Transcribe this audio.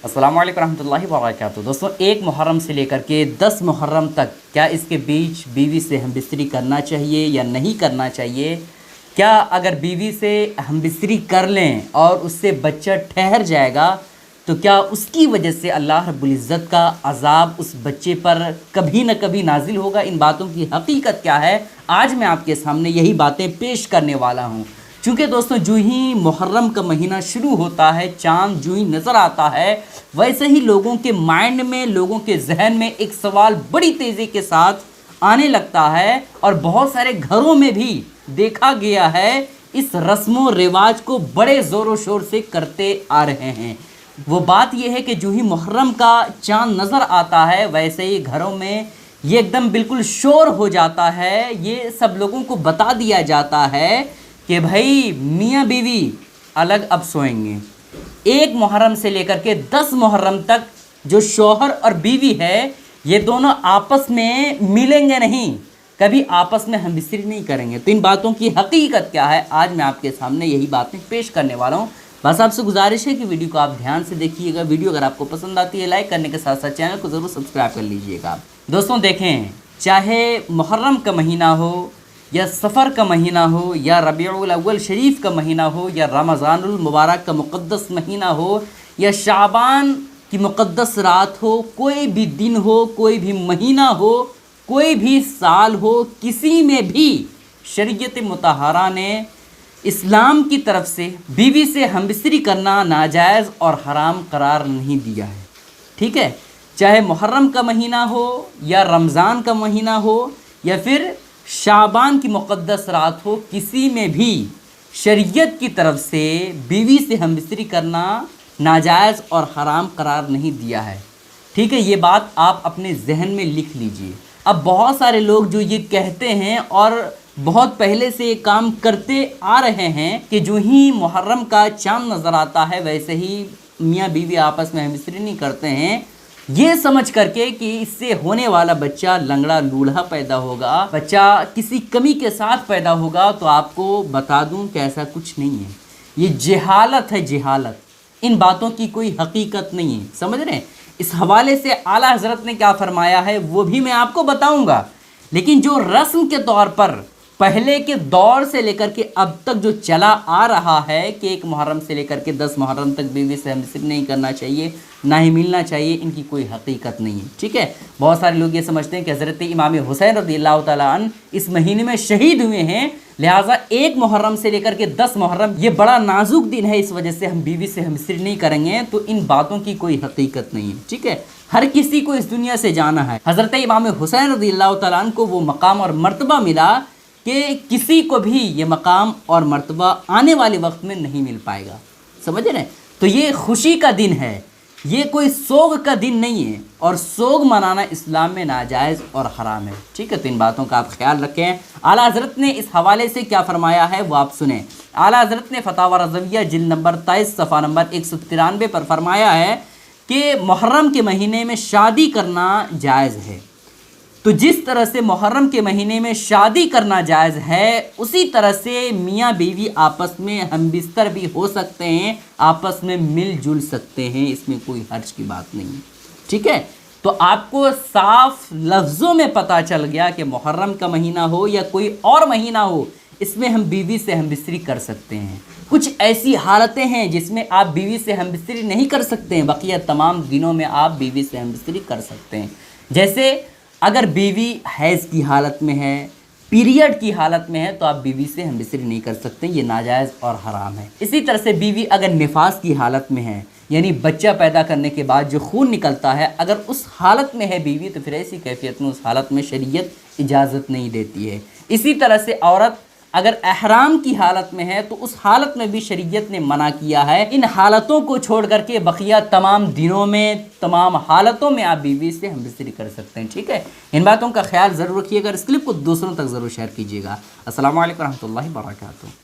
अस्सलाम वालेकुम रहमतुल्लाहि व बरकातुहू। दोस्तों, 1 मुहर्रम से लेकर के 10 मुहर्रम तक क्या इसके बीच बीवी से हमबिस्तरी करना चाहिए या नहीं करना चाहिए? क्या अगर बीवी से हमबिस्तरी कर लें और उससे बच्चा ठहर जाएगा तो क्या उसकी वजह से अल्लाह रब्बुल इज़्ज़त का अज़ाब उस बच्चे पर कभी न कभी नाजिल होगा? इन बातों की हकीकत क्या है, आज मैं आपके सामने यही बातें पेश करने वाला हूँ। चूँकि दोस्तों, जो ही मुहर्रम का महीना शुरू होता है, चाँद जो ही नज़र आता है, वैसे ही लोगों के माइंड में, लोगों के जहन में एक सवाल बड़ी तेज़ी के साथ आने लगता है और बहुत सारे घरों में भी देखा गया है इस रस्म व रिवाज को बड़े ज़ोरों शोर से करते आ रहे हैं। वो बात यह है कि जो ही मुहर्रम का चाँद नज़र आता है, वैसे ही घरों में ये एकदम बिल्कुल शोर हो जाता है। ये सब लोगों को बता दिया जाता है कि भाई मियाँ बीवी अलग अब सोएंगे। 1 मुहर्रम से लेकर के 10 मुहर्रम तक जो शौहर और बीवी है, ये दोनों आपस में मिलेंगे नहीं, कभी आपस में हमबिस्तरी नहीं करेंगे। तो इन बातों की हकीकत क्या है, आज मैं आपके सामने यही बातें पेश करने वाला हूँ। बस आपसे गुजारिश है कि वीडियो को आप ध्यान से देखिएगा। वीडियो अगर आपको पसंद आती है, लाइक करने के साथ साथ चैनल को ज़रूर सब्सक्राइब कर लीजिएगा। दोस्तों देखें, चाहे मुहर्रम का महीना हो या सफ़र का महीना हो या रबीउल अव्वल शरीफ का महीना हो या रमज़ानुल मुबारक का मुक़द्दस महीना हो या शाबान की मुक़द्दस रात हो, कोई भी दिन हो, कोई भी महीना हो, कोई भी साल हो, किसी में भी शरीयत मुतहरा ने इस्लाम की तरफ से बीवी से हमबिस्तरी करना नाजायज़ और हराम करार नहीं दिया है। ठीक है, चाहे मुहर्रम का महीना हो या रमज़ान का महीना हो या फिर शाबान की मुक़द्दस रात हो, किसी में भी शरीयत की तरफ से बीवी से हमबिस्तरी करना नाजायज़ और हराम करार नहीं दिया है। ठीक है, ये बात आप अपने जहन में लिख लीजिए। अब बहुत सारे लोग जो ये कहते हैं और बहुत पहले से ये काम करते आ रहे हैं कि जो ही मुहर्रम का चाँद नज़र आता है, वैसे ही मियाँ बीवी आपस में हमबिस्तरी नहीं करते हैं, ये समझ करके कि इससे होने वाला बच्चा लंगड़ा लूल्हा पैदा होगा, बच्चा किसी कमी के साथ पैदा होगा। तो आपको बता दूं कि ऐसा कुछ नहीं है। ये जहालत है, जहालत। इन बातों की कोई हकीकत नहीं है, समझ रहे हैं? इस हवाले से आला हज़रत ने क्या फरमाया है वो भी मैं आपको बताऊंगा। लेकिन जो रस्म के तौर पर पहले के दौर से लेकर के अब तक जो चला आ रहा है कि 1 मुहर्रम से लेकर के 10 मुहर्रम तक बीवी से हमबिस्तरी नहीं करना चाहिए, ना ही मिलना चाहिए, इनकी कोई हकीकत नहीं है। ठीक है, बहुत सारे लोग ये समझते हैं कि हज़रत इमाम हुसैन रज़ियल्लाहु ताला अन्हु इस महीने में शहीद हुए हैं, लिहाजा 1 मुहर्रम से लेकर के 10 मुहर्रम ये बड़ा नाजुक दिन है, इस वजह से हम बीवी से हमबिस्तरी नहीं करेंगे। तो इन बातों की कोई हकीकत नहीं है। ठीक है, हर किसी को इस दुनिया से जाना है। हज़रत इमाम हुसैन रज़ियल्लाहु ताला अन्हु को वो मकाम और मर्तबा मिला कि किसी को भी ये मकाम और मर्तबा आने वाले वक्त में नहीं मिल पाएगा। समझ रहे हैं? तो ये खुशी का दिन है, ये कोई सोग का दिन नहीं है, और सोग मनाना इस्लाम में नाजायज़ और हराम है। ठीक है, तो इन बातों का आप ख्याल रखें। आला हज़रत ने इस हवाले से क्या फरमाया है वो आप सुने। आला हज़रत ने फतावा रज़विया जिल्द नंबर 23 सफ़ा नंबर 193 पर फरमाया है कि मुहर्रम के महीने में शादी करना जायज़ है। तो जिस तरह से मुहर्रम के महीने में शादी करना जायज़ है, उसी तरह से मियाँ बीवी आपस में हमबिस्तर भी हो सकते हैं, आपस में मिलजुल सकते हैं, इसमें कोई हर्ज की बात नहीं है। ठीक है, तो आपको साफ लफ्ज़ों में पता चल गया कि मुहर्रम का महीना हो या कोई और महीना हो, इसमें हम बीवी से हमबिस्तरी कर सकते हैं। कुछ ऐसी हालतें हैं जिसमें आप बीवी से हमबिस्तरी नहीं कर सकते हैं, बकिया तमाम दिनों में आप बीवी से हमबिस्तरी कर सकते हैं। जैसे अगर बीवी हैज़ की हालत में है, पीरियड की हालत में है, तो आप बीवी से हमबिस्तरी नहीं कर सकते, ये नाजायज़ और हराम है। इसी तरह से बीवी अगर निफास की हालत में है, यानी बच्चा पैदा करने के बाद जो खून निकलता है, अगर उस हालत में है बीवी, तो फिर ऐसी कैफियत में उस हालत में शरीयत इजाज़त नहीं देती है। इसी तरह से औरत अगर एहराम की हालत में है, तो उस हालत में भी शरीयत ने मना किया है। इन हालतों को छोड़ करके बकिया तमाम दिनों में, तमाम हालतों में आप बीवी से हमबिस्तरी कर सकते हैं। ठीक है, इन बातों का ख्याल ज़रूर रखिएगा। इस क्लिप को दूसरों तक ज़रूर शेयर कीजिएगा। अस्सलाम वालेकुम रहमतुल्लाहि व बरकातुहू।